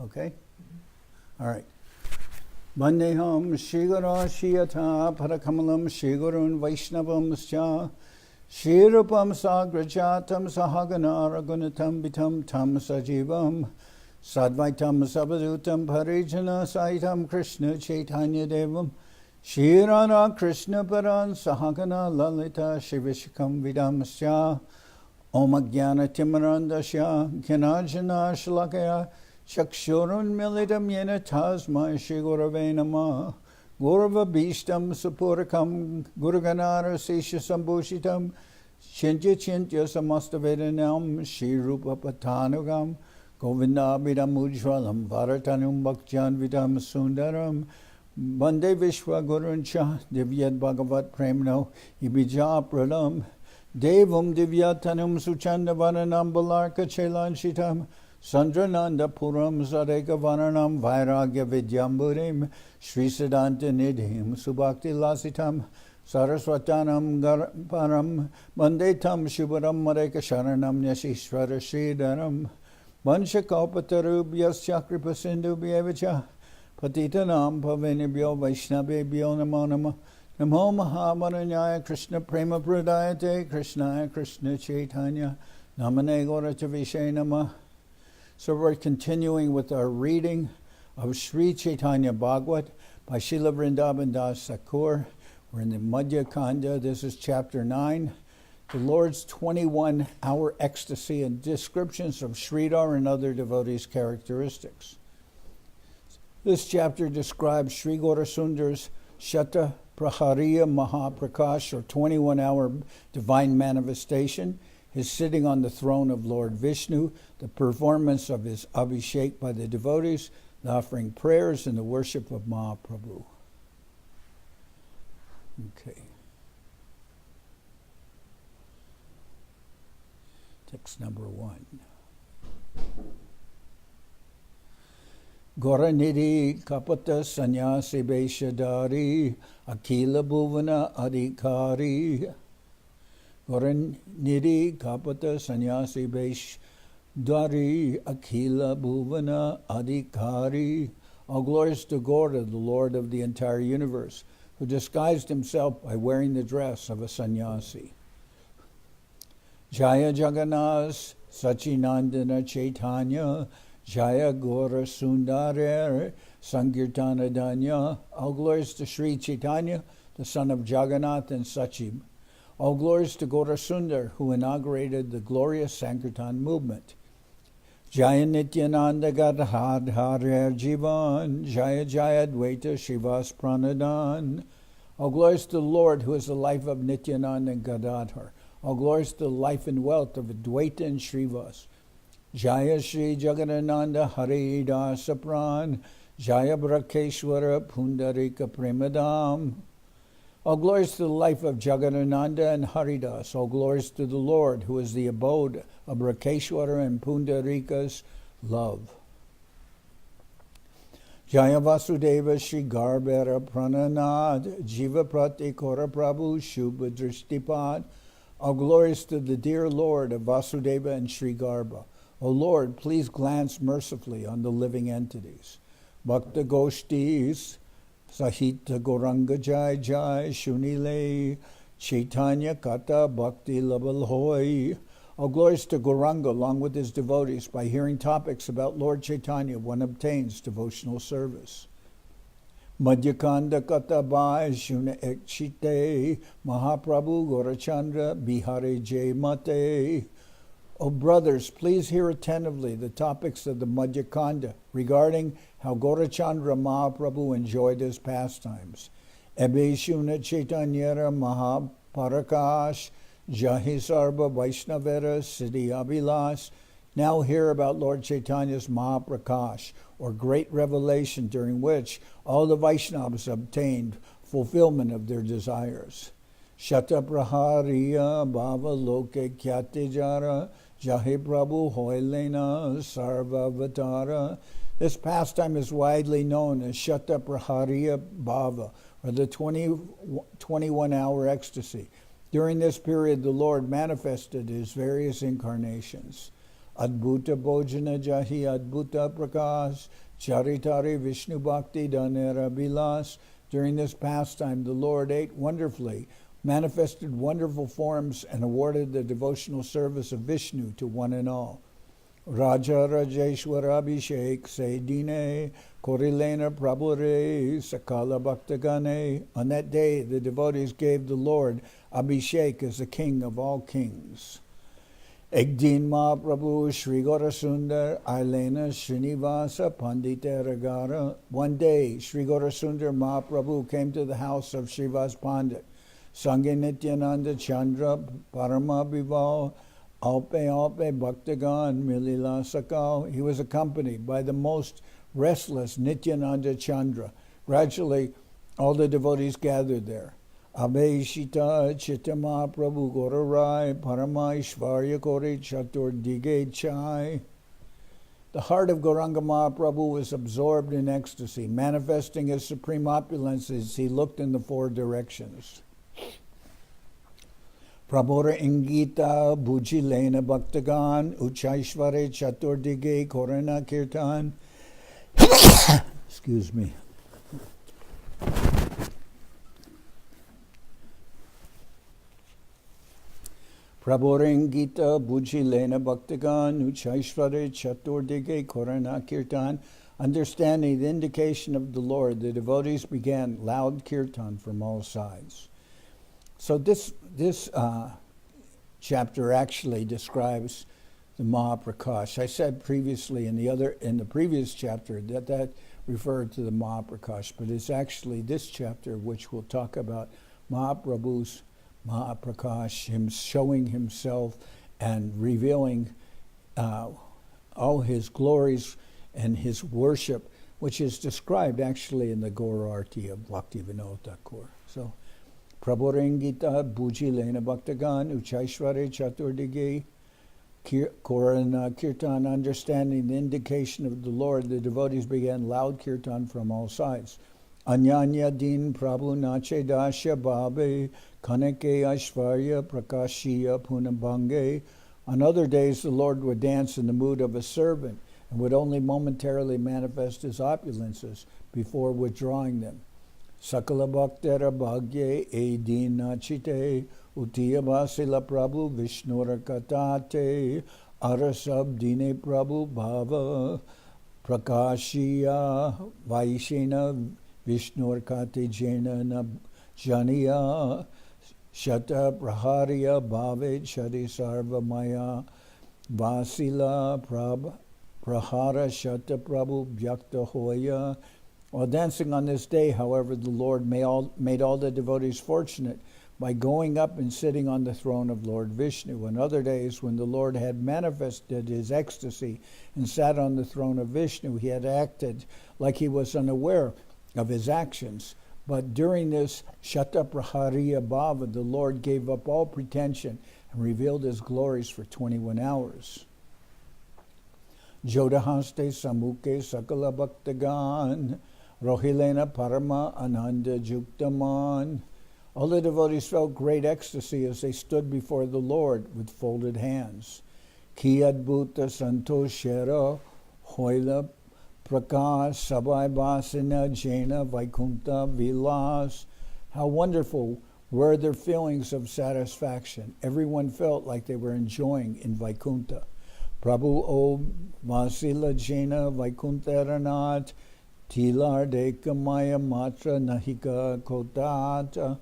Okay? All right. Vandeham Sri Gaurasundar Parakamalam Sri Gurun Vaishnavam Scha Sri Rupam Sagrajatam Sahagana Ragunatam Vitam Tam Sajivam Sadvaitam Sabadutam Parijana Saitam Krishna Chaitanya Devam Shri Radha Krishna Paran Sahagana Lalita Shivishikam Vidamasya Om Jnana Timarandasya Gyanajana Shalakaya Chakshurun Militam Yena Tasma Shri Gurave Namah Gurava Bhishtam Sapurakam Guruganara Sesha Sambhushitam Chintya Chintya Samastavedanam Shri Rupa Patanugam Govinda Vidam Ujvalam Bharatanum Bhaktyan Vidam Sundaram Bande Vishwa Guruncha Divyad Bhagavat Premno Ibija Pradam Devam Divyatanum Suchanda Vananam Balarka Chelan Sandrananda Puram Sadeka Vananam Vairagya Vidyamburim Sri Siddhanta Nidhim Subhakti Lasitam Saraswatanam Param Mandetam Shubharam Mareka Sharanam Yashishvara Sridharam Vanshakapatarubhyas Chakripasindubhyevacha Patitanam Pavinibhyo Vaishnavebhyo Namo Namah Namo Mahamaranyaya Krishna Prema Pradayate Krishnaya Krishna Chaitanya Namane Gaurachavishe Namah. So we're continuing with our reading of Sri Chaitanya Bhagavat by Srila Vrindaban Das Thakur. We're in the Madhya-khanda. This is chapter 9. The Lord's 21-hour ecstasy and descriptions of Sridhar and other devotees' characteristics. This chapter describes Sri Gaurasundar's sata-prahariya-maha-prakash, or 21-hour divine manifestation, his sitting on the throne of Lord Vishnu, the performance of his abhisheka by the devotees, the offering prayers, and the worship of Mahaprabhu. Okay. Text number 1. Goranidhi kapata sanyasi beshadari akila bhuvana adhikari. Goranidhi kapata sanyasi beshadari akila bhuvana adhikari. All glories to Gaura, the Lord of the entire universe, who disguised himself by wearing the dress of a sannyasi. Jaya Jagannath Sachinandana Chaitanya Jaya Gaurasundar Sankirtana Danya. All glories to Sri Chaitanya, the son of Jagannath and Sachi. All glories to Gaurasundar, who inaugurated the glorious Sankirtan movement. Jaya Nityananda Gadadhar Jivan Jaya Jaya Dvaita Shivas Pranadan. All glories to the Lord, who is the life of Nityananda and Gadadhar. All glories to the life and wealth of Advaita and Srivas. Jaya Shri Jagadananda Hari Dasa Pran Jaya Brakeshwara Pundarika Premadam. All glories to the life of Jagadananda and Haridas. All glories to the Lord, who is the abode of Brakeshwara and Pundarika's love. Jaya Vasudeva Shri Garbhara Prananad Jiva Prati Kora Prabhu Shubha Drishtipad. All glories to the dear Lord of Vasudeva and Sri Garbha. O Lord, please glance mercifully on the living entities. Bhakta Goshtis Sahita Goranga Jai Jai Shunile Chaitanya Kata Bhakti Labal Hoy. All glories to Gauranga along with his devotees. By hearing topics about Lord Chaitanya, one obtains devotional service. Madhya-khanda Kata Bhai Shuna Ekshite Mahaprabhu Gaurachandra Bihare Jai Mate. O brothers, please hear attentively the topics of the Madhya-khanda regarding how Gaurachandra Mahaprabhu enjoyed his pastimes. Ebe Shuna Chaitanyara Maha-prakash Jahi Sarva Vaishnavera Siddhi Abhilas. Now hear about Lord Chaitanya's Mahaprakash, or great revelation, during which all the Vaishnavas obtained fulfillment of their desires. Sata-prahariya-maha loke khyatijara Jahe Prabhu Hoilena Sarvavatara. This pastime is widely known as sata-prahariya-maha, or the 21-hour ecstasy, During this period, the Lord manifested his various incarnations. Adbhuta Bhojana Jahi Adbhuta Prakash Charitari Vishnu Bhakti Danera Bilas. During this pastime, the Lord ate wonderfully, manifested wonderful forms, and awarded the devotional service of Vishnu to one and all. Raja Rajeshwara Abhishek Sedine Korilena Prabhure Sakala Bhaktagane. On that day, the devotees gave the Lord Abhishek as the king of all kings. Ekdin Mahaprabhu Sri Gaurasundar Ailena Srinivasa Pandita Ragara. One day, Sri Gaurasundar Mahaprabhu came to the house of Srivas Pandit. Sange Nityananda Chandra Parama Bival Alpe Alpe Bhaktagan Milila Sakal. He was accompanied by the most restless Nityananda Chandra. Gradually, all the devotees gathered there. Abhisheka Chitama Prabhu Gorarai Parama Ishvarya Kori Chatur Dige Chai. The heart of Gauranga Mahaprabhu was absorbed in ecstasy, manifesting his supreme opulence as he looked in the four directions. Prabhora Ingita Bhujilena Bhaktagan Uchaishvare Chaturdige Korana Kirtan. Excuse me. Prabhora Ingita Bhujilena Bhaktagan Uchaishvare Chaturdige Korana Kirtan. Understanding the indication of the Lord, the devotees began loud kirtan from all sides. So this chapter actually describes the Mahaprakash. I said previously in the previous chapter that referred to the Mahaprakash, but it's actually this chapter which will talk about Mahaprabhu's Mahaprakash, him showing himself and revealing all his glories and his worship, which is described actually in the Gaur Arti of Bhaktivinoda Thakur. So, Prabhorengita Bhujilena Bhaktagan Uchaishvare Chaturdige Korana Kirtan. Understanding the indication of the Lord, the devotees began loud kirtan from all sides. Anyanya Din Prabhu Nache Dasya Babe Kaneke Ashvarya Prakashiya Punabhange. On other days, the Lord would dance in the mood of a servant and would only momentarily manifest his opulences before withdrawing them. Sakala Bhaktara Bhagye Edin Nachite Utiya Vasila Prabhu Vishnura Katate Arasab Dine Prabhu Bhava Prakashiya Vaishena Vishnur Kate Jena Janiya sata-prahariya-maha-prakash Shari Sarva Maya Vasila Prahara Shata Prabhu Bhyakta Hoya. While dancing on this day, however, the Lord made all the devotees fortunate by going up and sitting on the throne of Lord Vishnu. On other days, when the Lord had manifested his ecstasy and sat on the throne of Vishnu, he had acted like he was unaware of his actions. But during this sata-prahariya-bhava, the Lord gave up all pretension and revealed his glories for 21 hours. Jodahaste Samuke Sakala Bhaktagan Rohilena Parama Ananda Juktaman. All the devotees felt great ecstasy as they stood before the Lord with folded hands. Ki Adbhuta Santoshera Hoila Prakash Sabai Basina Jaina Vaikunta Vilas. How wonderful were their feelings of satisfaction. Everyone felt like they were enjoying in Vaikunta. Prabhu O Vasila Jaina Vaikuntaranat Tilar Dekamaya Matra Nahika Kotata.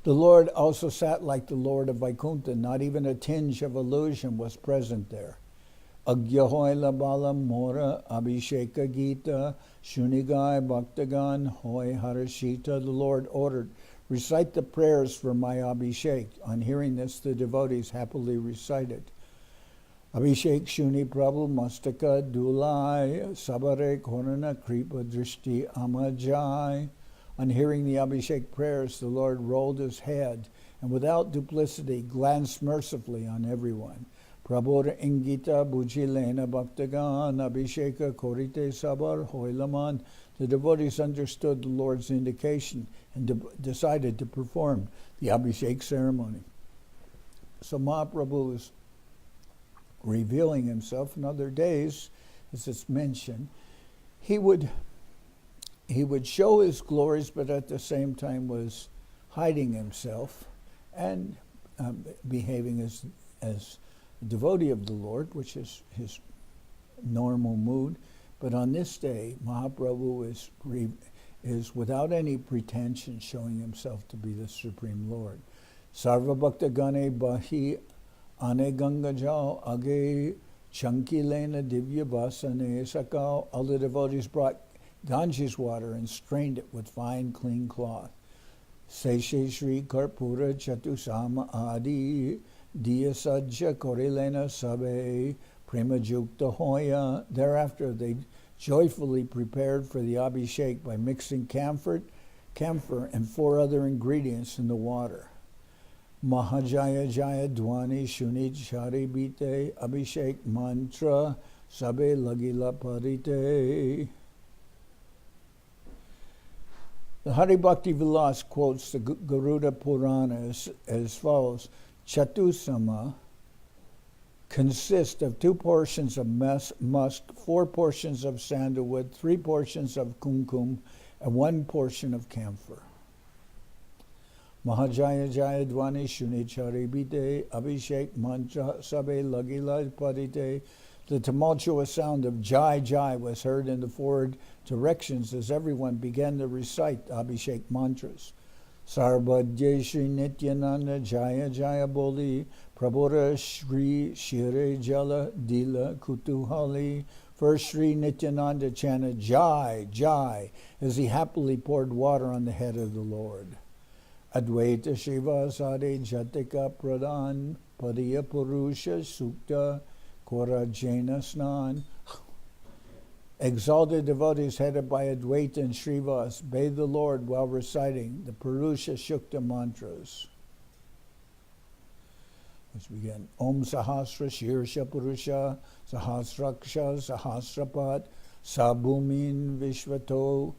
The Lord also sat like the Lord of Vaikunta. Not even a tinge of illusion was present there. Agyahoila Bala Mora Abhisheka Gita Shunigai Bhaktagan Hoy Harashita. The Lord ordered, recite the prayers for my Abhishek. On hearing this, the devotees happily recited. Abhishek Shuni Prabhu Mastaka Dulai Sabare Korana Kripa Drishti Amajai. On hearing the Abhishek prayers, the Lord rolled his head and without duplicity glanced mercifully on everyone. Prabhora Ingita Bhujilena Bhaktagan Abhisheka Korite Sabar Hoilaman. the devotees understood the Lord's indication and decided to perform the abhishek ceremony. So Mahaprabhu is revealing himself. In other days, as it's mentioned, he would show his glories, but at the same time was hiding himself and behaving as a devotee of the Lord, which is his normal mood. But on this day, Mahaprabhu is without any pretension showing himself to be the Supreme Lord. Sarva Bhakta Gane Bahi Ane Ganga Jao Age Chankilena Divya Vasane Sakao. All the devotees brought Ganges water and strained it with fine, clean cloth. Seshe Shri Karpura Chatusama Adi Diya Sajja Korilena Sabe Prema Jukta Hoya. Thereafter they joyfully prepared for the abhishek by mixing camphor and 4 other ingredients in the water. Mahajaya Jaya Dwani Shunit Shari Bite Abhishek Mantra Sabe Lagila Parite. The Hari Bhakti Vilas quotes the Garuda Purana as follows. Chatusama consists of 2 portions of musk, 4 portions of sandalwood, 3 portions of kumkum, and 1 portion of camphor. Mahajaya Jaya Dwani Shunichari Bite Abhishek Mantra Sabe Lagila Padite. The tumultuous sound of Jai Jai was heard in the 4 directions as everyone began to recite Abhishek mantras. Sarvadye Shri Nityananda Jaya Jaya Boli Prabhura Shri Shire Jala Dila Kutuhali. First Shri Nityananda chanted Jai Jai as he happily poured water on the head of the Lord. Advaita Shiva Sade Jatika Pradhan Padiya Purusha Sukta Korajena Snan. Exalted devotees headed by Advaita and Srivas bathed the Lord while reciting the Purusha Shukta mantras. Let's begin. Om Sahasra Shirsha Purusha Sahasraksha Sahasrapat Sabhumin Vishvato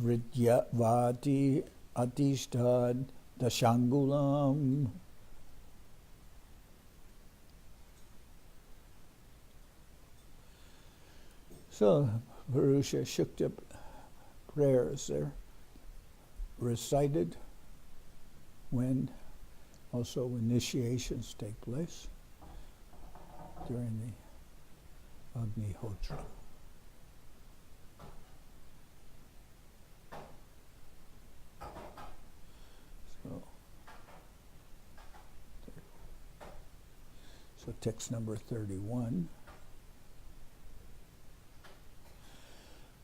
Vrityavati Atishtad Dashangulam. So, Purusha Shukta prayers are recited when also initiations take place during the Agnihotra. So text number 31.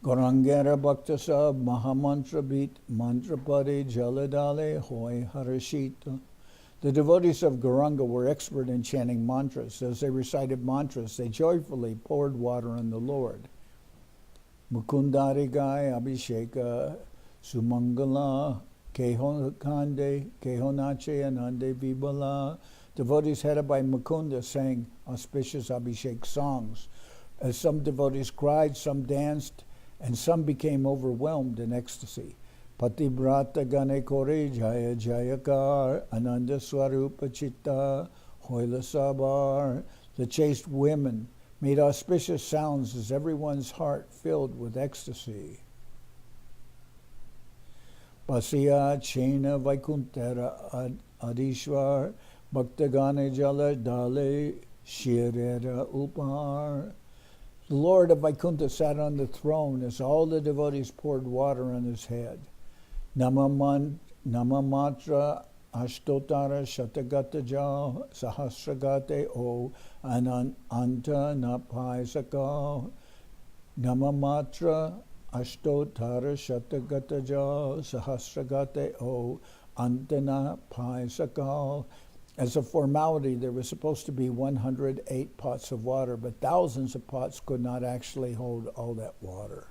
Gaurangara Bhakta Sab Mahamantra Beat Mantrapade Jaladale Hoy Harashita. The devotees of Gauranga were expert in chanting mantras. As they recited mantras, they joyfully poured water on the Lord. Mukundari Gai Abhisheka Sumangala Kehokande Kehonache Anande Vibala. Devotees headed by Mukunda sang auspicious Abhishek songs. As some devotees cried, some danced, and some became overwhelmed in ecstasy. Patibrata Gane Kore Jaya Jayakar Ananda Swarupa Chitta Hoila Sabar. The chaste women made auspicious sounds as everyone's heart filled with ecstasy. Pasya Chena Vaikuntara Adishwar Bhaktagane Jala Dale Shirera Upar. The Lord of Vaikuntha sat on the throne as all the devotees poured water on his head. Namamatra Ashtotara Shatagata Jal Sahasragate O Anta Napai Sakal. Namamatra Ashtotara Shatagata Jal Sahasragate O Antana Pai Sakal. As a formality, there was supposed to be 108 pots of water, but thousands of pots could not actually hold all that water.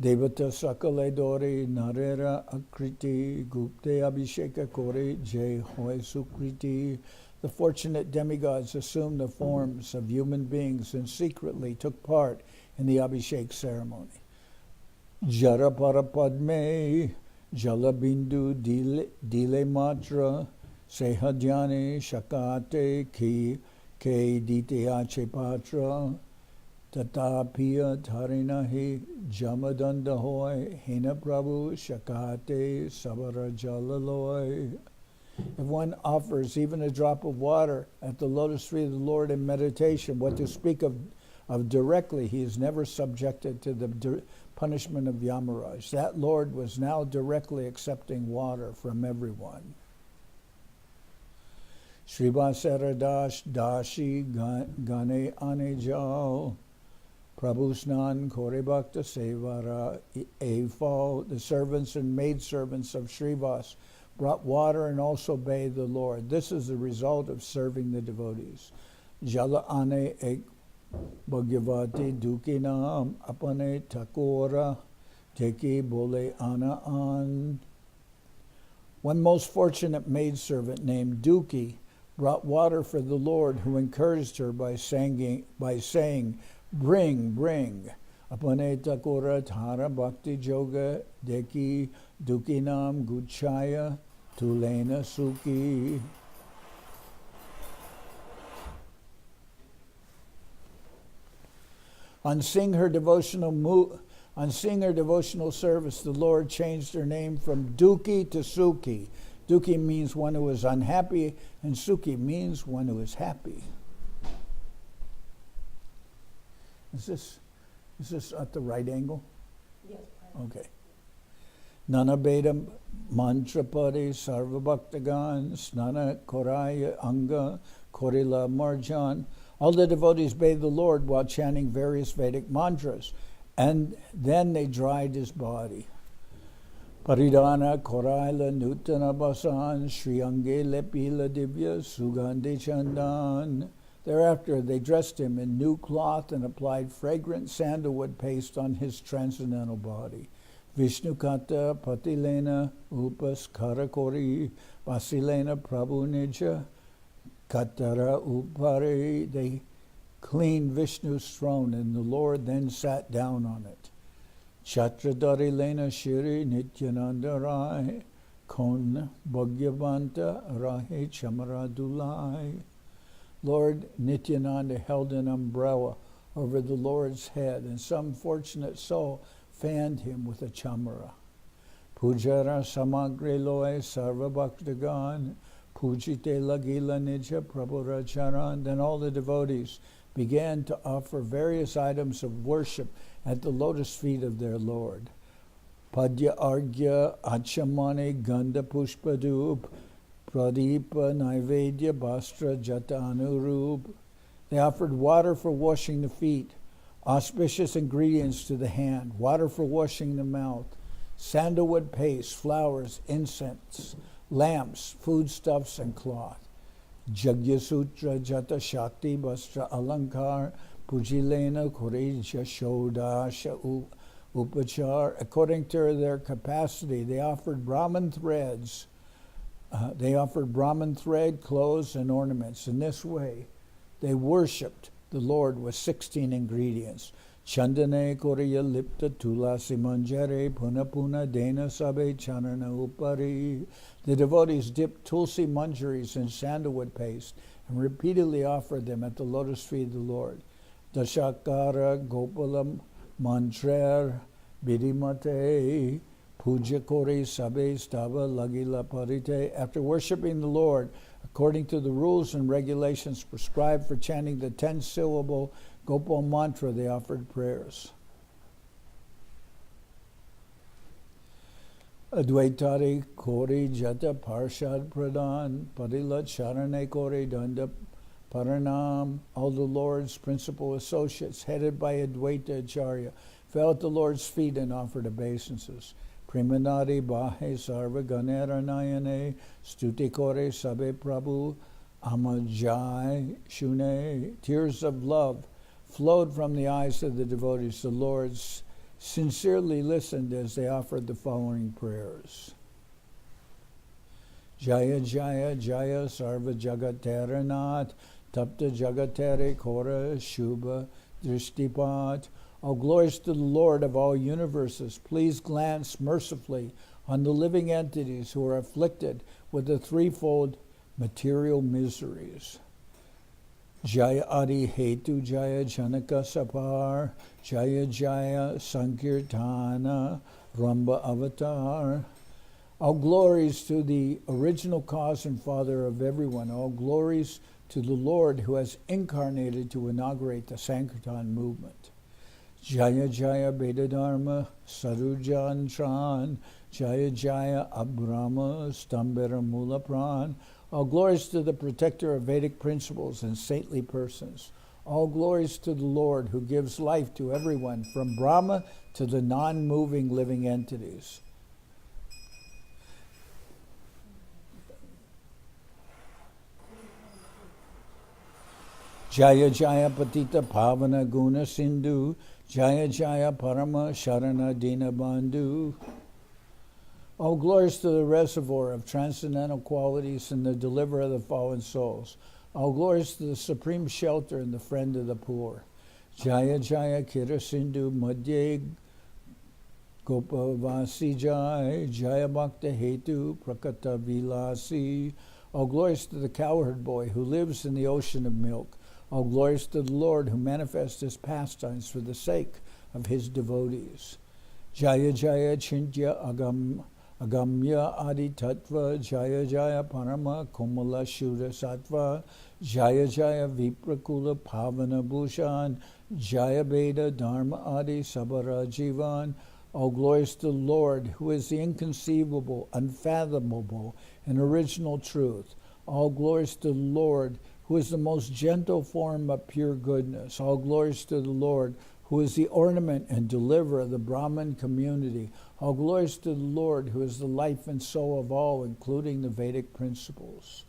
Devata Sakale Dori Narera Akriti Gupte Abhisheka Kore Jai Hoy Sukriti. The fortunate demigods assumed the forms of human beings and secretly took part in the Abhishek ceremony. Jara Parapadme, Jalabindu Dile Matra, Sehadhyane Shakate Ki Ke Dityache Patra, Tatapiya Tarinahi Jamadanda Hoy, Hina Prabhu Shakate Sabara Jalaloy. If one offers even a drop of water at the lotus feet of the Lord in meditation, what to speak of directly, he is never subjected to the punishment of Yamaraj. That Lord was now directly accepting water from everyone. Sripad Saradash Dashi Gane Ane Jao Prabhu Snan Kore Bhakta Sevara Efal. The servants and maidservants of Srivas brought water and also bathed the Lord. This is the result of serving the devotees. Jala ane ek Bhagavati Dukinam apane Thakur teki bole ana an. One most fortunate maidservant named Duki brought water for the Lord, who encouraged her by saying, "Bring, bring." Apane Thakur Thara Bhakti Joga Deki Dukinam Guchaya Tulena Suki. On seeing her devotional service, the Lord changed her name from Duki to Suki. Duki means one who is unhappy, and Suki means one who is happy. Is this at the right angle? Yes. Okay. Nanabeda Mantrapadi Sarva Bhaktagan Snana Koraya Anga Korila Marjan. All the devotees bathed the Lord while chanting various Vedic mantras, and then they dried his body. Paridana Koraila Nutana Basan Sri Ange Lepila Divya Sugandhi Chandan. Thereafter they dressed him in new cloth and applied fragrant sandalwood paste on his transcendental body. Vishnu Kata Patilena Upas Karakori Vasilena Prabhu Nija Katara Upari. They cleaned Vishnu's throne, and the Lord then sat down on it. Chatradari Lena Shiri Nityananda Rai Kon Bhagyavanta Rahe Chamaradulai. Lord Nityananda held an umbrella over the Lord's head, and some fortunate soul fanned him with a chamara. Pujara Samagre Loe Sarva Bhaktagan Pujite Lagila Nija Prabhuracharan. Then all the devotees began to offer various items of worship at the lotus feet of their Lord. Padya Argya Achamane Ganda Pushpadup Pradipa Naivedya Bastra Jatanurup. They offered water for washing the feet, auspicious ingredients to the hand, water for washing the mouth, sandalwood paste, flowers, incense, lamps, foodstuffs, and cloth. Jagyasutra Jata Shakti Bastra Alankar Pujilena Koreja Shodasha Upachar. According to their capacity, they offered Brahman threads. Brahman thread, clothes, and ornaments. In this way, they worshipped the Lord with 16 ingredients. Chandane Korea Lipta Tulasi Manjare Puna Puna Dena Sabe Chanana Upari. The devotees dipped tulsi manjaris in sandalwood paste and repeatedly offered them at the lotus feet of the Lord. Dashakara Gopalam Mantrer Bidimate Puja Kore Sabe Stava Lagila Parite. After worshiping the Lord according to the rules and regulations prescribed for chanting the 10-syllable Gopal mantra, they offered prayers. Advaitari Kori Jata Parshad Pradhan Parilat Sharane Kori Danda Paranam. All the Lord's principal associates, headed by Advaita Acharya, fell at the Lord's feet and offered obeisances. Premanadi Bahe Sarva Ganera Nayane Stuti Kore Sabe Prabhu Amajai Shune. Tears of love flowed from the eyes of the devotees. The Lord sincerely listened as they offered the following prayers. Jaya Jaya Jaya Sarva Jagateranath Tapta Jagatere Kora Shubha Drishtipat. All glories to the Lord of all universes. Please glance mercifully on the living entities who are afflicted with the threefold material miseries. Jaya Adi Hetu Jaya Janaka Sapar Jaya Jaya Sankirtana Ramba Avatar. All glories to the original cause and father of everyone. All glories to the Lord who has incarnated to inaugurate the Sankirtan movement. Jaya Jaya Vedadharma Sarujantran Jaya Jaya Abrahma Stambara Mula Pran. All glories to the protector of Vedic principles and saintly persons. All glories to the Lord who gives life to everyone, from Brahma to the non-moving living entities. Jaya Jaya Patita Pavana Guna Sindhu Jaya Jaya Parama Sharana Dina Bandhu. All glories to the reservoir of transcendental qualities and the deliverer of the fallen souls. All glories to the supreme shelter and the friend of the poor. Jaya Jaya Kira Sindhu Madhya Gopavasi Jaya Jaya Bhakta Hetu Prakata Vilasi. All glories to the cowherd boy who lives in the ocean of milk. All glories to the Lord who manifests his pastimes for the sake of his devotees. Jaya Jaya Chintya Agamya Adi Tattva Jaya Jaya Parama Komala Shuddha Sattva Jaya Jaya Viprakula Pavana Bhushan Jaya Veda Dharma Adi Sabara Jivan. All glories to the Lord who is the inconceivable, unfathomable, and original truth. All glories to the Lord who is the most gentle form of pure goodness. All glories to the Lord who is the ornament and deliverer of the Brahman community. All glories to the Lord who is the life and soul of all, including the Vedic principles.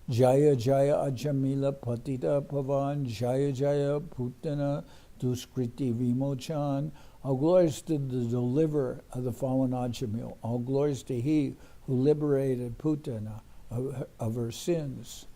Jaya Jaya Ajamila Patita Pavan Jaya Jaya Putana Duskriti Vimochan. All glories to the deliverer of the fallen Ajamil. All glories to he who liberated Putana of her sins.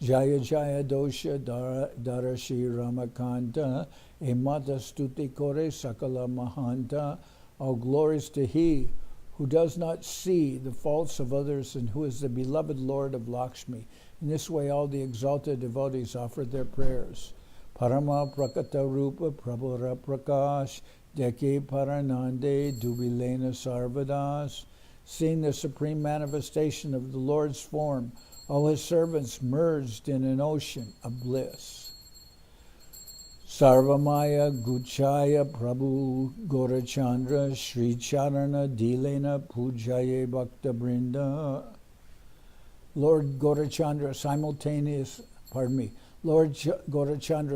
Jaya Jaya Dosha Darashi Ramakanta Emata Stuti Kore Sakala Mahanta. All glories to he who does not see the faults of others and who is the beloved Lord of Lakshmi. In this way all the exalted devotees offered their prayers. Parama Prakata Rupa Prabhara Prakash Deke Paranande Dubilena Sarvadas. Seeing the supreme manifestation of the Lord's form, all his servants merged in an ocean of bliss. Sarvamaya Guchaya Prabhu Gaurachandra Sri Charana Dilena Pujaye Bhakta Brinda. Lord Gaurachandra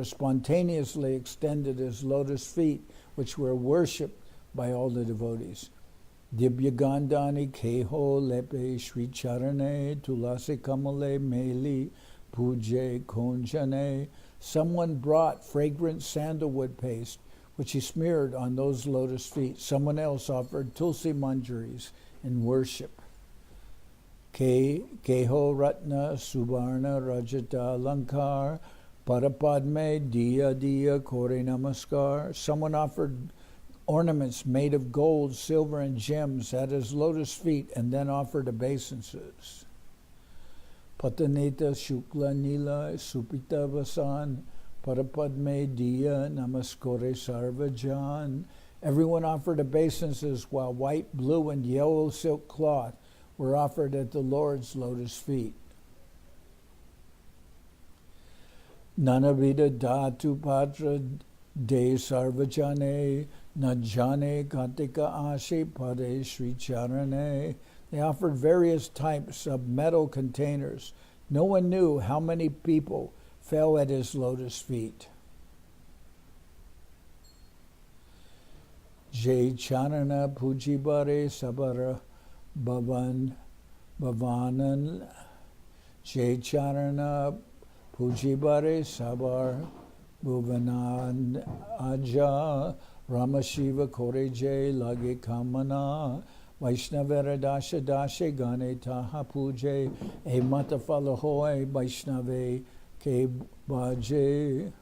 spontaneously extended his lotus feet, which were worshipped by all the devotees. Dibyagandani Keho Lepe Sri Charane Tulasi Kamale Meli Puje Konjane. Someone brought fragrant sandalwood paste, which he smeared on those lotus feet. Someone else offered tulsi manjaris in worship. Keho Ratna Subarna Rajata Lankar Parapadme Diya Kore Namaskar. Someone offered ornaments made of gold, silver, and gems at his lotus feet and then offered obeisances. Pataneta Shukla Nila Supita Vasan Parapadme Diya Namaskore Sarvajan. Everyone offered obeisances while white, blue, and yellow silk cloth were offered at the Lord's lotus feet. Nanavida Dhatu Patra De Sarvajane Najane Katika Ashe Pade Sri Charane. They offered various types of metal containers. No one knew how many people fell at his lotus feet. Jai Charana Pujibare Sabara Bhavanan Jai Charana Pujibare Sabar Bhuvanan Aja Ramashiva Kore Jai Lage Kamana Vaishnavera Dasha Dashe Gane Taha Puje E Matafala Hoy Vaishnave Ke Baje.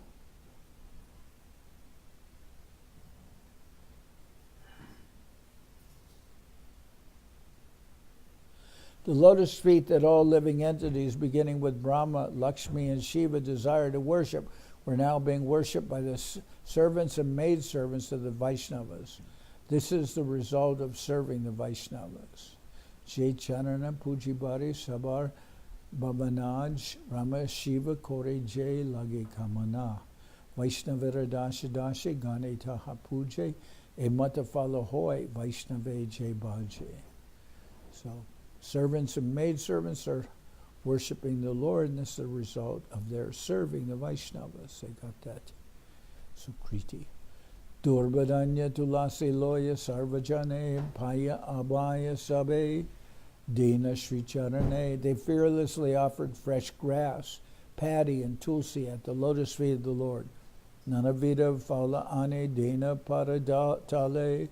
The lotus feet that all living entities, beginning with Brahma, Lakshmi, and Shiva, desire to worship, were now being worshipped by the servants and maidservants of the Vaishnavas. This is the result of serving the Vaishnavas. Jai Chanana Pujibari Sabar Babanaj Rama Shiva Kore Jai Lage Kamana Vaishnavira Dasha Dasha Gane Taha Puje E Matafala Hoy Vaishnave Jai Bhaje. So servants and maidservants are worshiping the Lord, and this is the result of their serving the Vaishnavas. They got that Sukriti. Durbadanya Tulasi Loya Sarvajane Paya Abhaya Sabe Dina Sri Charane. They fearlessly offered fresh grass, paddy, and tulsi at the lotus feet of the Lord. Nanavida Fala Ane Dina Paradale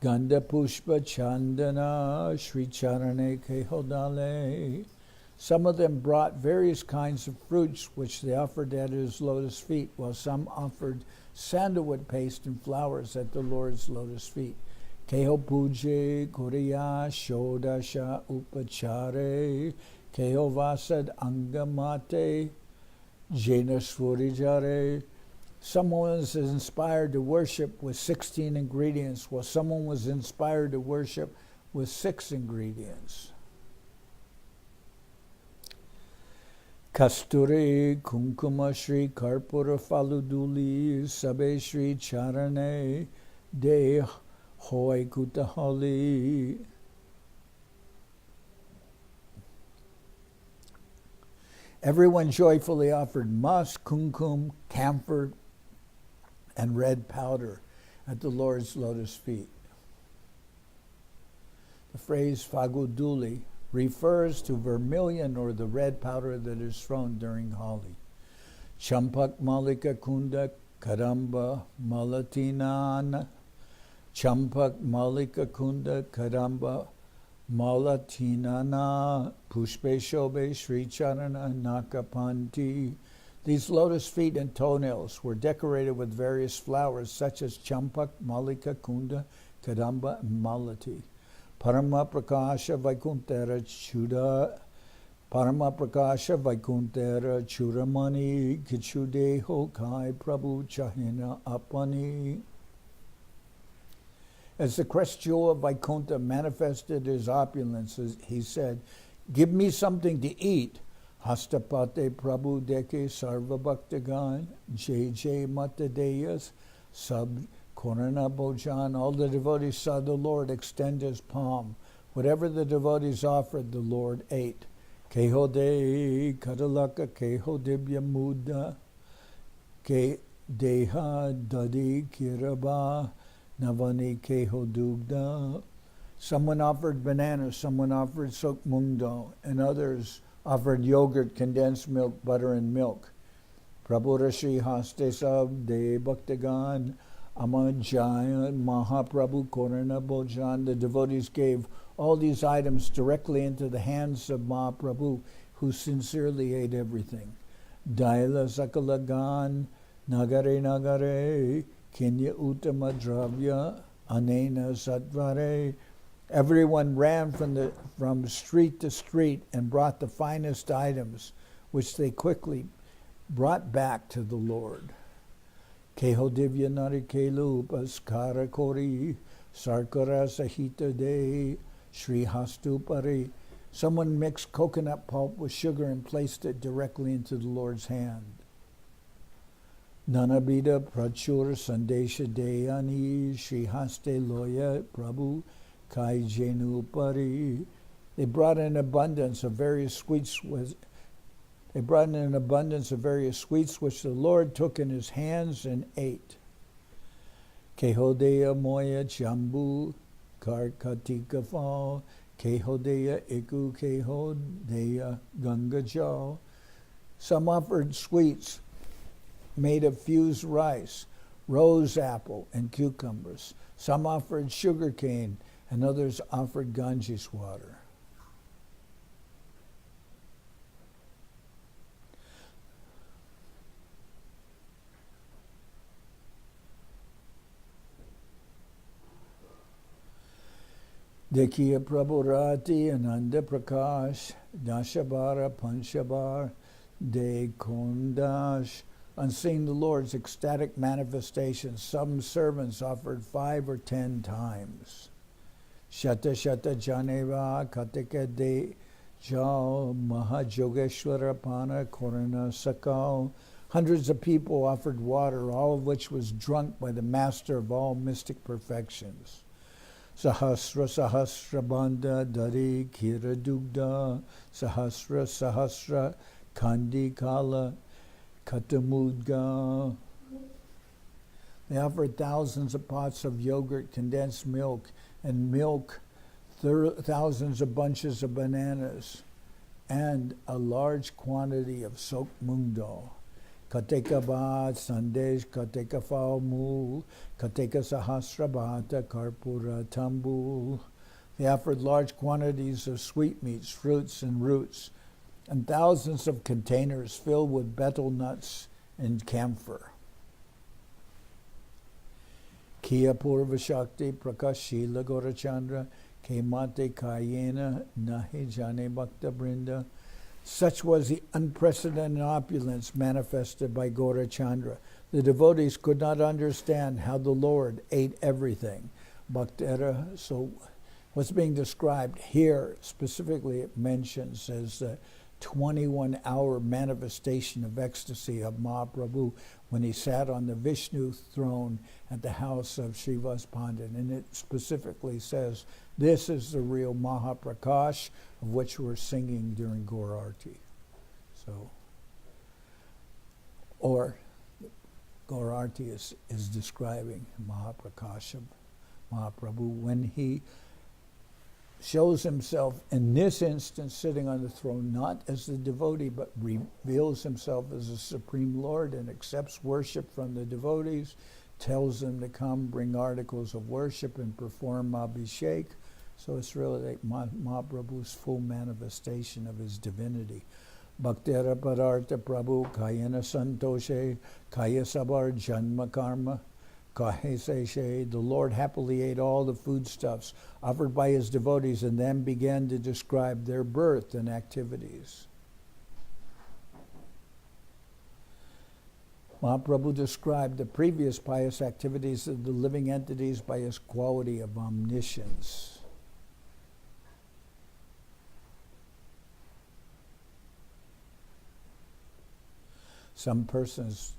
Ganda Pushpa Chandana Sri Charane Kehodale. Some of them brought various kinds of fruits which they offered at his lotus feet, while some offered sandalwood paste and flowers at the Lord's lotus feet. Keho Puje Kuriya Shodasha Upachare Keho Vasad Angamate Jena Svurijare. Someone was inspired to worship with 16 ingredients, while someone was inspired to worship with 6 ingredients. Kasturi Kunkuma Shri Karpura Faluduli Sabe Shri Charane De Hoy Kutahali. Everyone joyfully offered musk, kumkum, camphor, and red powder at the Lord's lotus feet. The phrase Faguduli refers to vermilion or the red powder that is thrown during Holi. Champak Malika Kunda Karamba Malatinan. Champak Malika Kunda Karamba Malatinana Pushpe Shobe Sri Charana Nakapanti. These lotus feet and toenails were decorated with various flowers such as Champak, Malika, Kunda, Kadamba, and Malati. Parama Prakasha Vaikuntara Chuda Parama Prakasha Vaikuntara Churamani Kichudeho Kai Prabhu Chahina Apani. As the crest jewel of Vaikuntha manifested his opulence, he said, "Give me something to eat." Hastapate Prabhu Deke Sarva Bhaktagan Jai Jai Matadeyas Sab Korana Bojan. All the devotees saw the Lord extend his palm. Whatever the devotees offered, the Lord ate. Keho De Kadalaka Keho Dibya Muda Ke Deha Dadi Kiraba Navani Keho Dugda. Someone offered bananas, someone offered sukmundo, and others offered yogurt, condensed milk, butter, and milk. Prabhu Rashi Haste Sab De Bhaktagan Amajaya Mahaprabhu Korana Bojan. The devotees gave all these items directly into the hands of Mahaprabhu, who sincerely ate everything. Daila Sakalagan Nagare Nagare Kinya Uttama Dravya Anena Satvare. Everyone ran from street to street and brought the finest items, which they quickly brought back to the Lord. Keho Divya Narikelu Paskara Kori Sarkara Sahita De Sri Hastupari. Someone mixed coconut pulp with sugar and placed it directly into the Lord's hand. Nanabida Prachur Sandesha Deyani Sri Haste Loya Prabhu Kai Jenu Pari. They brought an abundance of various sweets which the Lord took in his hands and ate. Kehodeya Moya Chambu Karkatika Fall Kehodeya Iku Kehodeya Ganga Jal. Some offered sweets made of fused rice, rose apple, and cucumbers. Some offered sugar cane, and others offered Ganges water. Dekhiya Prabhurati Ananda Prakash Dashabara Panshabar De Kondash. On seeing the Lord's ecstatic manifestations, some servants offered 5 or 10 times. Shata Shata Janeva Katika De Jal Mahajogeshwara Pana Korana Sakal. Hundreds of people offered water, all of which was drunk by the master of all mystic perfections. Sahasra Sahasra Bandha Dari Kira Dugda Sahasra Sahasra Kandi Kala Katamudga. They offered thousands of pots of yogurt, condensed milk, and thousands of bunches of bananas, and a large quantity of soaked moong dal. Kateka Bhat, Sandesh, Kateka Phal Mool, Kateka Sahasra Bhata, Karpura Tambul. They offered large quantities of sweetmeats, fruits, and roots, and thousands of containers filled with betel nuts and camphor. Kiya Purva Shakti Prakashila Gaurachandra Kemate Kayena Nahi Jane Bhakta Brinda. Such was the unprecedented opulence manifested by Gaurachandra. The devotees could not understand how the Lord ate everything. Bhaktera, so what's being described here, specifically it mentions as the 21-hour manifestation of ecstasy of Mahaprabhu when he sat on the Vishnu throne at the house of Srivas Pandit. And it specifically says, this is the real Mahaprakash of which we're singing during Gaur Arti. So, or Gaur Arti is describing Mahaprakash of Mahaprabhu when he shows himself in this instance sitting on the throne, not as the devotee, but reveals himself as the Supreme Lord and accepts worship from the devotees, tells them to come, bring articles of worship and perform abhisheka. So it's really like Mahaprabhu's full manifestation of his divinity. Bhaktera Parartha Prabhu Kayana Santoshe Kaya Sabar Janma Karma. The Lord happily ate all the foodstuffs offered by his devotees and then began to describe their birth and activities. Mahaprabhu described the previous pious activities of the living entities by his quality of omniscience. Some persons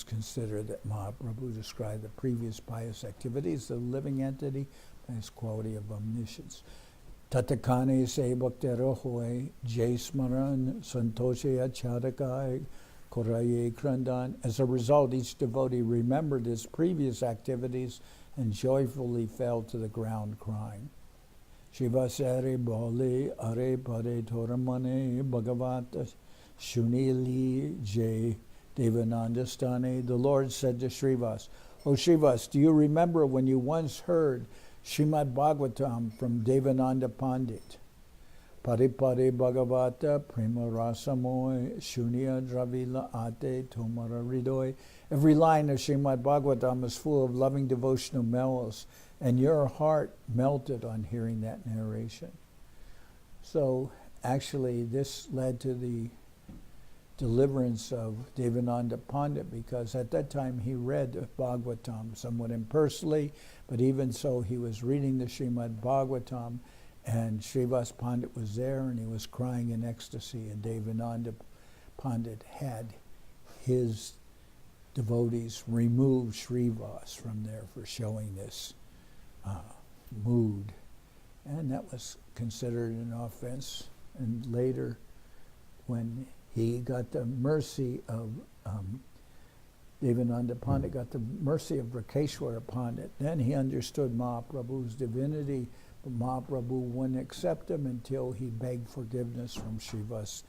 consider that Mahaprabhu described the previous pious activities of the living entity by his quality of omniscience. Tatakane se bhaktera hoy jay smaran santoshe achadakai koraye krandan. As a result, each devotee remembered his previous activities and joyfully fell to the ground crying. Shiva sare bole are pare thoramane Bhagavat shunili jay Devanandastane. The Lord said to Srivas, O Srivas, do you remember when you once heard Srimad Bhagavatam from Devananda Pandit? Pare pare Bhagavata prema rasamoy shunya dravila ate tomara ridoy. Every line of Srimad Bhagavatam is full of loving devotional mellows, and your heart melted on hearing that narration. So actually this led to the deliverance of Devananda Pandit, because at that time he read Bhagavatam somewhat impersonally, but even so he was reading the Srimad Bhagavatam, and Srivas Pandit was there and he was crying in ecstasy, and Devananda Pandit had his devotees remove Srivas from there for showing this mood, and that was considered an offense. And later, when he got the mercy of Devananda Pandit, got the mercy of Rakeshwara Pandit. Then he understood Mahaprabhu's divinity, but Mahaprabhu wouldn't accept him until he begged forgiveness from Srivas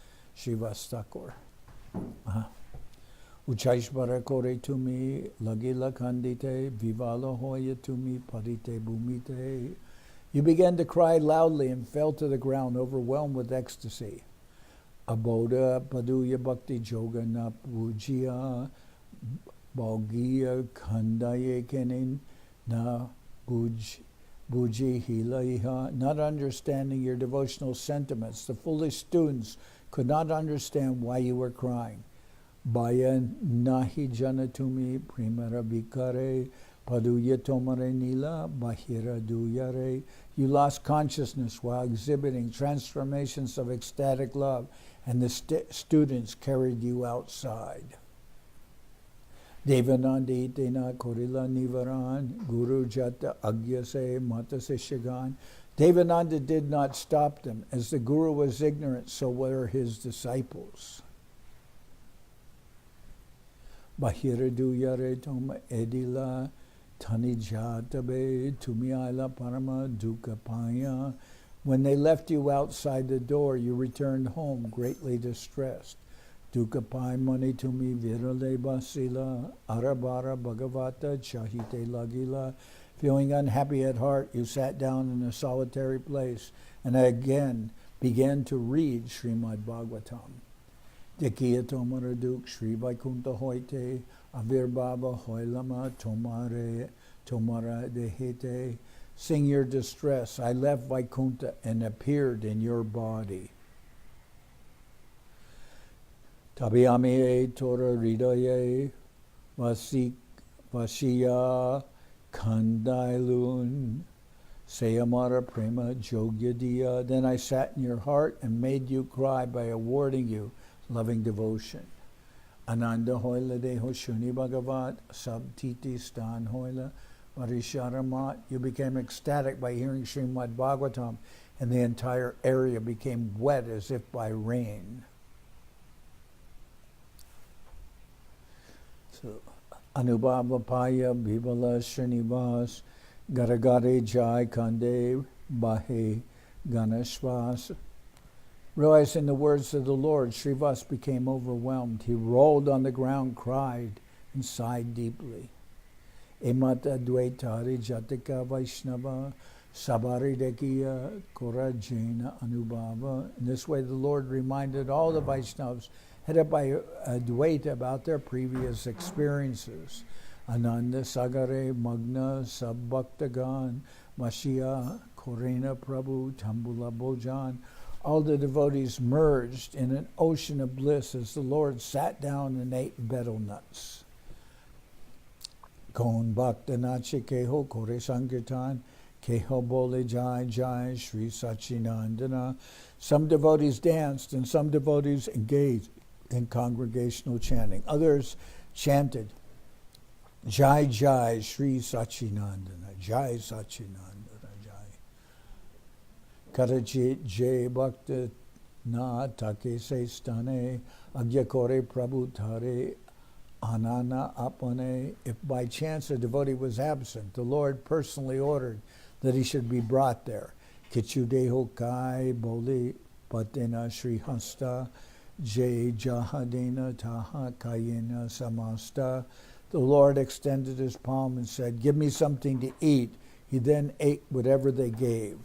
Thakur. Uchaishvara kore tumi lagila kandite vivala hoya tumi parite bhumite. You began to cry loudly and fell to the ground, overwhelmed with ecstasy. Aboda paduya bhakti joga na pujya bhagya khandaye kenin na Buji hilaiha, not understanding your devotional sentiments. The foolish students could not understand why you were crying. Baya nahi janatumi primara bikare paduya tomare nila bahira duyare. You lost consciousness while exhibiting transformations of ecstatic love, and the students carried you outside. Devanandi Tena Korila Nivaran, Guru Jata Agyase Matase Shagan. Devananda did not stop them. As the Guru was ignorant, so were his disciples. Bahiradu Yare Toma Edila Tanijatabe Tumiala Parama Dukapaya. When they left you outside the door, you returned home greatly distressed. Dukapai mani tumi virale basila arabara bhagavata chahite lagila. Feeling unhappy at heart, you sat down in a solitary place and again began to read Srimad Bhagavatam. Dikiya tomara duk Sri Vaikunta hoite avirbhava hoilama tomara dehete. Sing your distress. I left Vaikunta and appeared in your body. Tabiyami Tora Ridaye Vashiya Kandailun Sayamara Prema Jogyadiya. Then I sat in your heart and made you cry by awarding you loving devotion. Ananda Hoila Deho Shuni Bhagavat Sabtiti Stan Hoila Varisharamat. You became ecstatic by hearing Srimad Bhagavatam, and the entire area became wet as if by rain. Anubhava Paya Bhivala Srinivas Garagare Jai Kande Bahe Ganeshvas. Realizing the words of the Lord, Srivas became overwhelmed. He rolled on the ground, cried, and sighed deeply. Emata Dvaitari Jatika Vaishnava Sabari Dekiya Korajena Anubhava. In this way, the Lord reminded all the Vaishnavas headed by Advaita about their previous experiences. Ananda Sagare Magna Sabbaktagan Mashia Korena Prabhu Tambula Bojan. All the devotees merged in an ocean of bliss as the Lord sat down and ate betel nuts. Kon Bhakta Nachi Keho Kore Sankirtan Keho Bole Jai Jai Sri Sachinandana. Some devotees danced and some devotees engaged in congregational chanting. Others chanted Jai Jai Sri Sachinandana, Jai Sachinandana, Jai. Karajit Jai Bhakta Na Take Se Stane Agyakore Prabhu Tare Anana Apane. If by chance a devotee was absent, the Lord personally ordered that he should be brought there. Kichudeho Kai Boli Patena Sri Hasta Jai Jahadena Taha Kayena Samasta. The Lord extended his palm and said, "Give me something to eat." He then ate whatever they gave.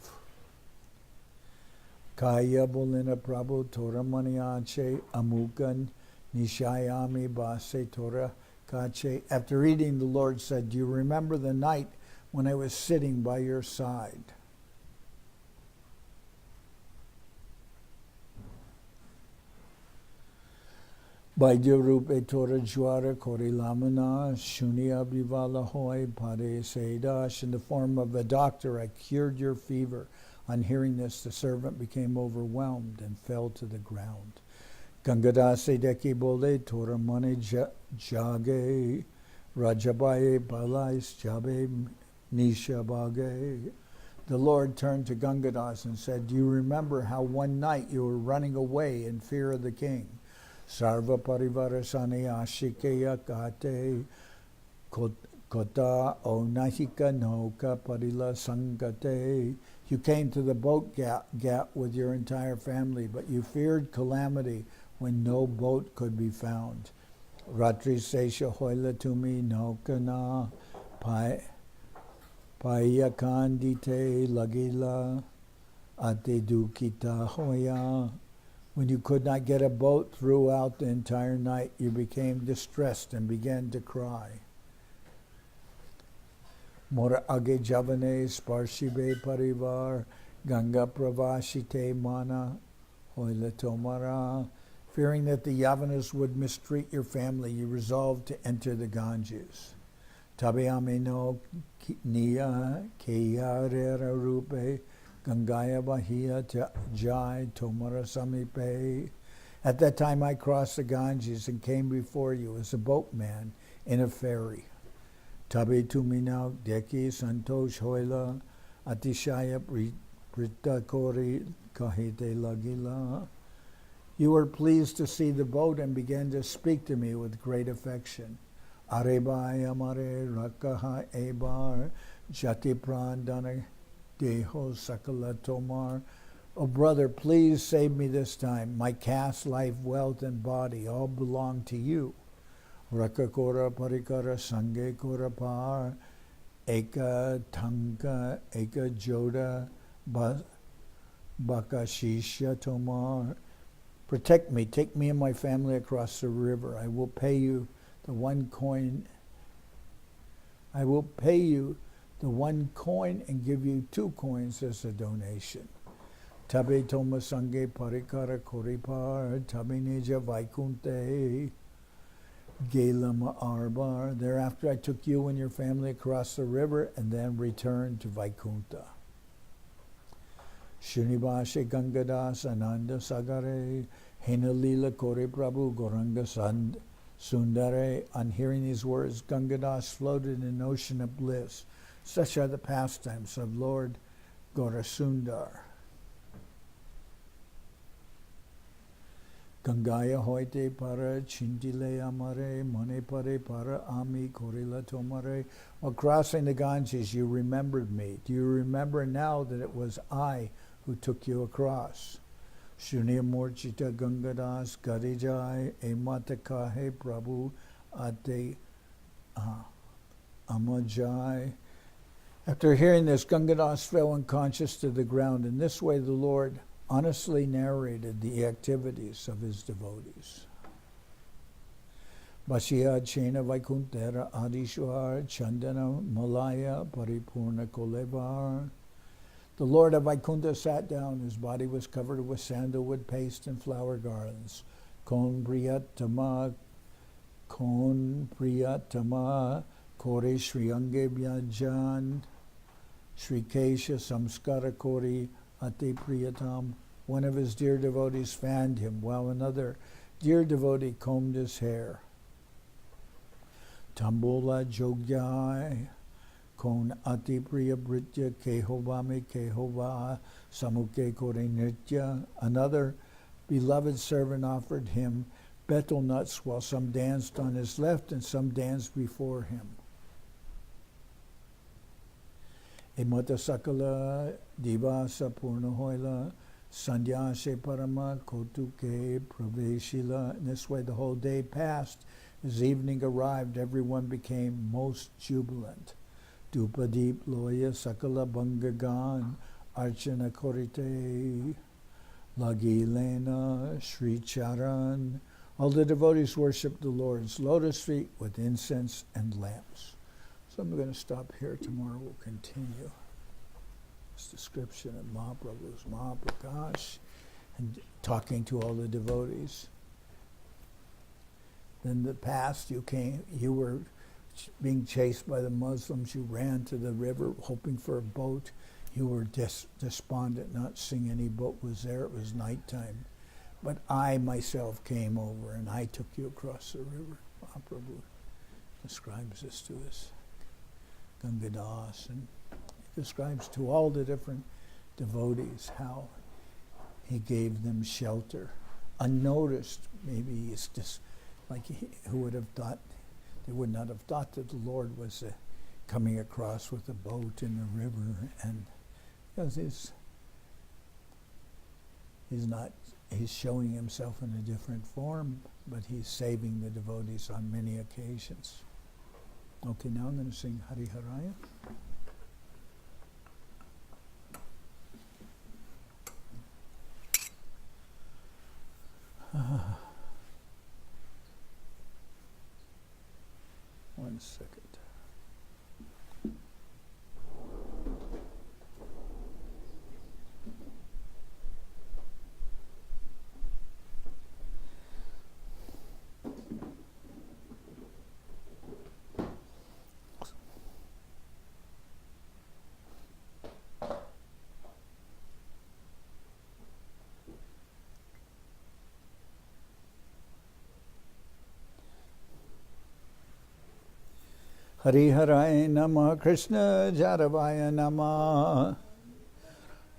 Kaya Bolina Prabhu Tora Maniache Amukan Nishayami Base Tora Kache. After eating, the Lord said, "Do you remember the night when I was sitting by your side?" Vaidyarupe Tora Jwara Kori Lamana Shunya Bivala Hoy Pade Seidash. In the form of a doctor, I cured your fever. On hearing this, the servant became overwhelmed and fell to the ground. Gangadase Deki Bole Tora Mane Jage Rajabaye Balais Jabe Nishabage. The Lord turned to Gangadas and said, "Do you remember how one night you were running away in fear of the king? Sarva Parivarasane Ashikeya Kate Kota Onahika Noka Parila Sangate." You came to the boat gap with your entire family, but you feared calamity when no boat could be found. Ratri Sesha Hoila Tumi Nokana Payakandite Lagila Ate Dukita Hoya. When you could not get a boat throughout the entire night, you became distressed and began to cry. Mora age javane sparshibe parivar Ganga pravashite mana hoila tomara. Fearing that the Yavanas would mistreat your family, you resolved to enter the Ganges. Tabeameno niya keyarera rupe Gangaya bahia jai tomara samipe. At that time I crossed the Ganges and came before you as a boatman in a ferry. Tabe tumina deki santosh hoila atishaya prita kori kahite lagila. You were pleased to see the boat and began to speak to me with great affection. Arebai amare rakaha ebar jati prandana deho sakala tomar. Oh brother, please save me this time. My caste, life, wealth, and body all belong to you. Rakakora parikara sange kora par eka tanka eka joda bakashisha tomar. Protect me, take me and my family across the river. I will pay you the one coin. I will pay you the one coin and give you 2 coins as a donation. Tabe toma sange parikara koripar, tabe neja vaikunte, gelama arbar. Thereafter I took you and your family across the river and then returned to Vaikunta. Shunibashe Gangadas Ananda Sagare Henalila Kore Prabhu Goranga Sundare. On hearing these words, Gangadas floated in an ocean of bliss. Such are the pastimes of Lord Gaurasundar. Gangaya hoite para chintile amare mone pare para ami korila tomare. While crossing the Ganges, you remembered me. Do you remember now that it was I who took you across? Shunya Morchita Gangadas Garijai Ematakahe Prabhu Ate Amajai. After hearing this, Gangadas fell unconscious to the ground. In this way, the Lord honestly narrated the activities of his devotees. Vasya Chena Vaikuntera Adishwar Chandana Malaya Paripurna Kolevar. The Lord of Vaikunta sat down. His body was covered with sandalwood paste and flower garlands. Kon Priyatama Kore Shriyange Byajan Sri Kesha Samskara Kori Ate Priyatam. One of his dear devotees fanned him, while another dear devotee combed his hair. Tambola Jogyai Kon Ati Priya Britya Kehovame Kehova Samuke Kore Nritya. Another beloved servant offered him betel nuts, while some danced on his left and some danced before him. Emata Sakala Divasa Purnahoila Sandyashe Parama Kotuke Praveshila. In this way the whole day passed. As evening arrived, everyone became most jubilant. Dupadeep Loya Sakala Bangagan Archana Korite Lagilena Sri Charan. All the devotees worshipped the Lord's lotus feet with incense and lamps. So I'm going to stop here. Tomorrow we'll continue this description of Mahaprabhu's Maha-prakash and talking to all the devotees. In the past, you were being chased by the Muslims. You ran to the river hoping for a boat. You were despondent, not seeing any boat was there. It was nighttime. But I myself came over and I took you across the river. Mahaprabhu describes this to us. Gangadas, and he describes to all the different devotees how he gave them shelter. Unnoticed, maybe it's just like who would have thought, they would not have thought that the Lord was coming across with a boat in the river, and because he's showing himself in a different form, but he's saving the devotees on many occasions. Okay, now I'm going to sing Hari Haraya. One second. Hariharaya Namah Krishna Jadavaya Namah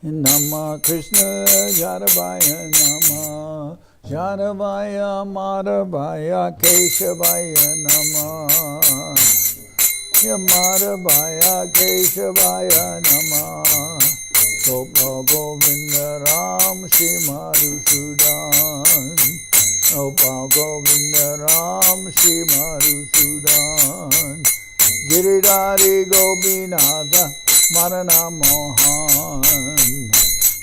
Namah Krishna Jadavaya Namah Jadavaya Madhavaya Keshavaya Namah Madhavaya Keshavaya Namah Gopal Govinda Ram Shri Madhusudan Gopal Govinda Ram Shri Madhusudan Giridhari Gopinatha Marana Mohan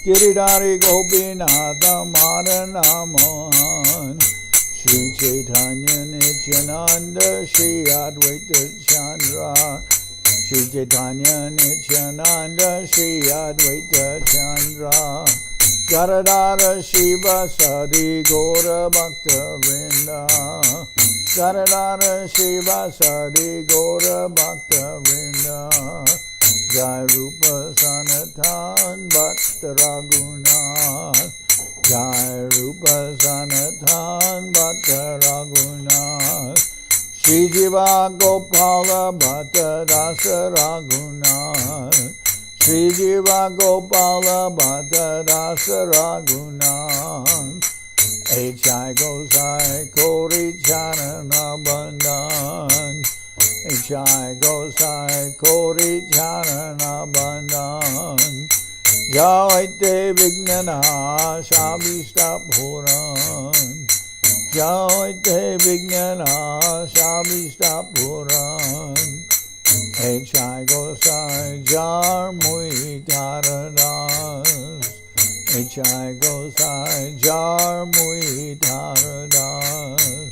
Giridhari Gopinatha Marana Mohan Sri Chaitanya Nityananda Sri Advaita Chandra Sri Chaitanya Nityananda Sri Advaita Chandra Garadara Shiva Sadi Gaura Bhakta Vrinda Garadara Shiva Sadi Gaura Bhakta Vrinda Jai Rupa Sanatan Bhatta Raghunath Jai Rupa Sanatan Bhatta Raghunath Sri Jiva Gopala Bhatta Dasa Raghunath Sri Jiva Gopala Bhatta Dasa Raghunath H.I. Gosai Kori Charana Bandhan H.I. Gosai Kori Charana Bandhan Jaite Vignana Shabhishta Puran Jaite Vignana Shabhishta Puran H.I. Gosai Jar Mui Taradas H.I. Gosai Jar Mui Taradas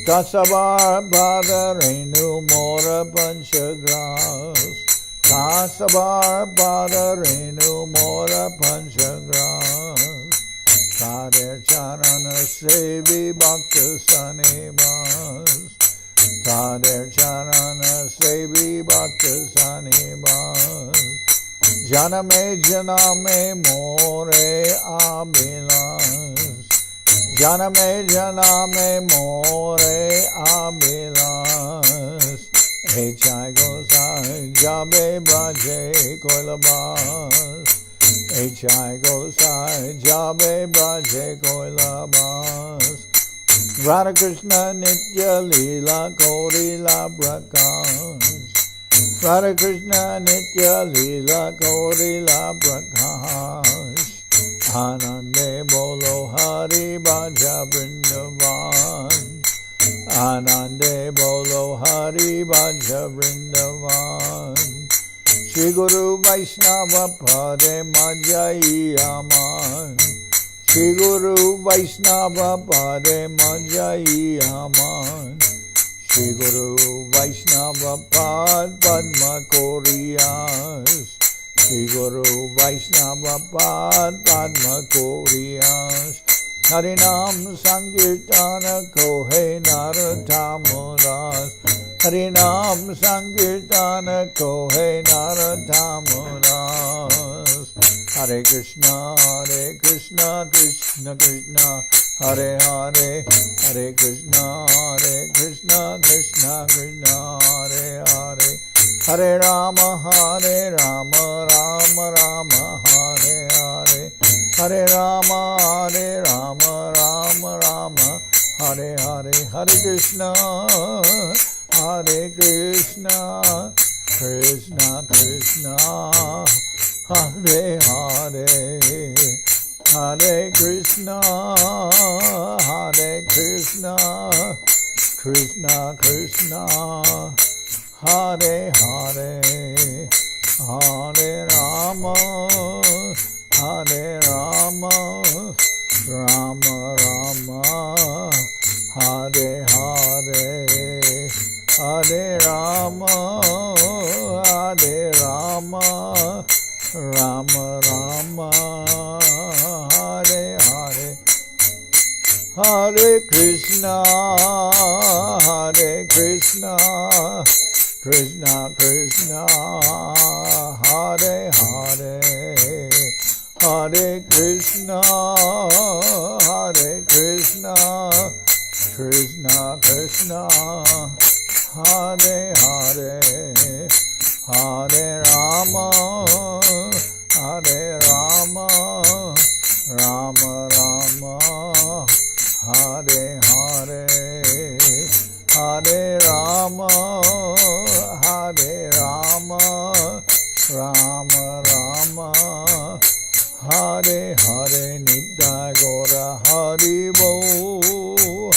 Kasavar Bhadarenu Mora Panchagras Kasavar Bhadarenu Mora Panchagras Kader Charana Sevi Bhakta Sanibas Kader Charana Sevi Bhakta Sanibas Janame Janame More Abhilas Janame Janame More Abhilas H.I. Gosai Jabe Braje Koilabas H.I. Gosai Jabe Braje Koilabas Radha Krishna Nitya Leela Korila Prakash Radha Krishna Nitya Leela Korila Prakash Anande Bolo Hari Bhaja Vrindavan Anande Bolo Hari Bhaja Vrindavan Shri Guru Vaishnava Pade Majai Aman Shri Guru Vaishnava Pade Majai Aman Shri Guru Vaishnava Pad Padma Koriyas Shri Guru Vaishnava Pad Padma Koriyas Harinam Sankirtana Kohe Naratamuras Harinam Sankirtana Kohe Naratamuras Hare Krishna Krishna Krishna Hare Hare Hare Krishna Krishna Krishna Hare Hare Hare Rama Rama Rama Hare Hare Hare Rama Rama Rama Hare Hare Hare Krishna Krishna Krishna Hare Hare Hare Krishna Krishna Krishna Hare Hare Hare Rama Rama Rama Hare Hare Hare Rama Rama Rama Hare Hare Hare Krishna Krishna Krishna Hare Hare Hare Krishna Krishna Krishna Hare Hare, Hare Rama, Hare Rama, Rama Rama, Hare Hare, Hare Rama, Hare Rama, Rama Rama, Hare Hare. Nitya Gaura Hari Bo,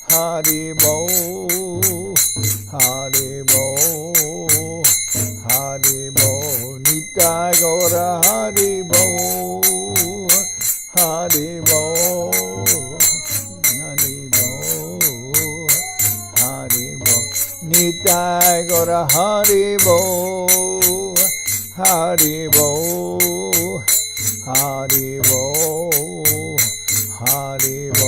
Hari Bo, Hari Bo, Hari Bo. Nitya Gaura Hari Bo, Hari Bo, Hari Bo, Hari Bo. Nitya Gaura Hari Bo, Hari Bo, Hari Bo, Hari Bo.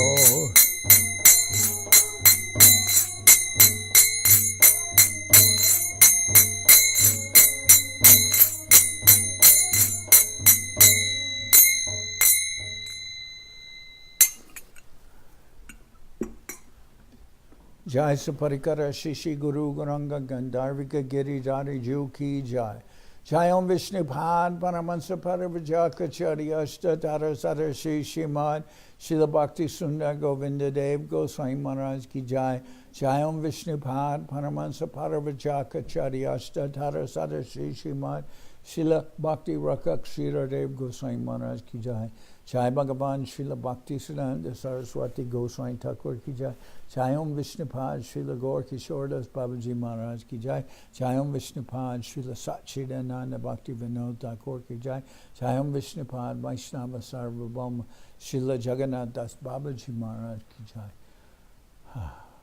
Jai Saparikara Shishi Guru Guranga Gandharvika Giri Jari Ju Ki Jai. Jai Om Vishnu Pad Paramansa Paravajaka Ashta Tara Sada Shri Srimad Srila Bhakti Sundar Govinda Dev Goswami Maharaj Ki Jai. Jai Om Vishnu Pad Paramansa Paravajaka Ashta Tara Sada Shri Srimad Srila Bhakti Rakak Srila Dev Goswami Maharaj Ki Jai. Jai Bhagavan Srila Bhakti Siddhanta Saraswati Goswami Thakur Ki Jai. Jai Om Vishnupad Srila Gaur Kishordas Babaji Maharaj Ki Jai. Jai Om Vishnupad Srila Satchidananda Bhakti Vinod Thakur Ki Jai. Jai Om Vishnupad Vaishnava Sarvabhauma Srila Jagannath Das Babaji Maharaj Ki Jai.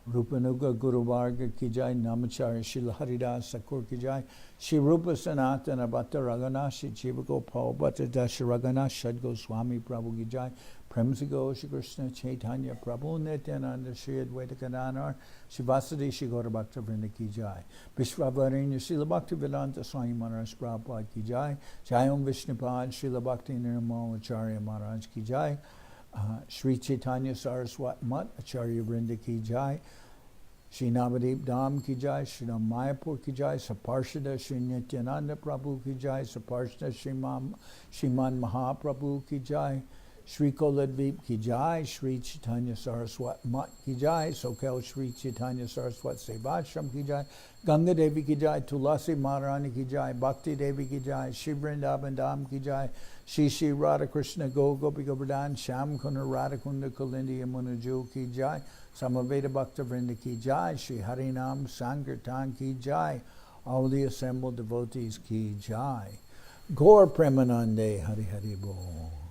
Rupanuga Guru Varga Ki Jai. Namacharya Srila Haridas Thakur Ki Jai. Shri Rupa Sanatana Bhatta Raghunath Shri Jiva Gopal Bhatta Dasha Raghunath Shad Goswami Prabhu Ki Jai. Premsigo Shri Krishna Chaitanya Prabhu Nityananda Shri Advaita Gadadhar Shri Vasudeva Shri Gaura Bhakta Vrinda Ki Jai. Vishwavarinya Srila Bhakti Vedanta Swami Maharaj Prabhupada Ki Jai. Jai Om Vishnupad Srila Bhakti Nirmal Acharya Maharaj Ki Jai. Sri Chaitanya Saraswat Mat Acharya Vrinda Ki Jai. Shri Navadip Dham Ki Jai. Shri Ram Mayapur Ki Jai. Saparshada Shri Nityananda Prabhu Ki Jai. Saparshada Shriman Mahaprabhu Ki Jai. Shri Koladvip Ki Jai. Shri Chaitanya Saraswat Mat Ki Jai. Soquel Shri Chaitanya Saraswat Seva Ashram Ki Jai. Ganga Devi Ki Jai. Tulasi Maharani Ki Jai. Bhakti Devi Ki Jai. Shri Vrindaban Dham Ki Jai. Shri Shri Radha Krishna Gopi Govardhan Sham Kuna Radha Kunda Kalindi Yamuna Ju Ki Jai. Samaveda Bhakta Vrinda Ki Jai. Shri Harinam Sankirtan Ki Jai. All the assembled devotees Ki Jai. Gaur Premanande Hari Hari Bol.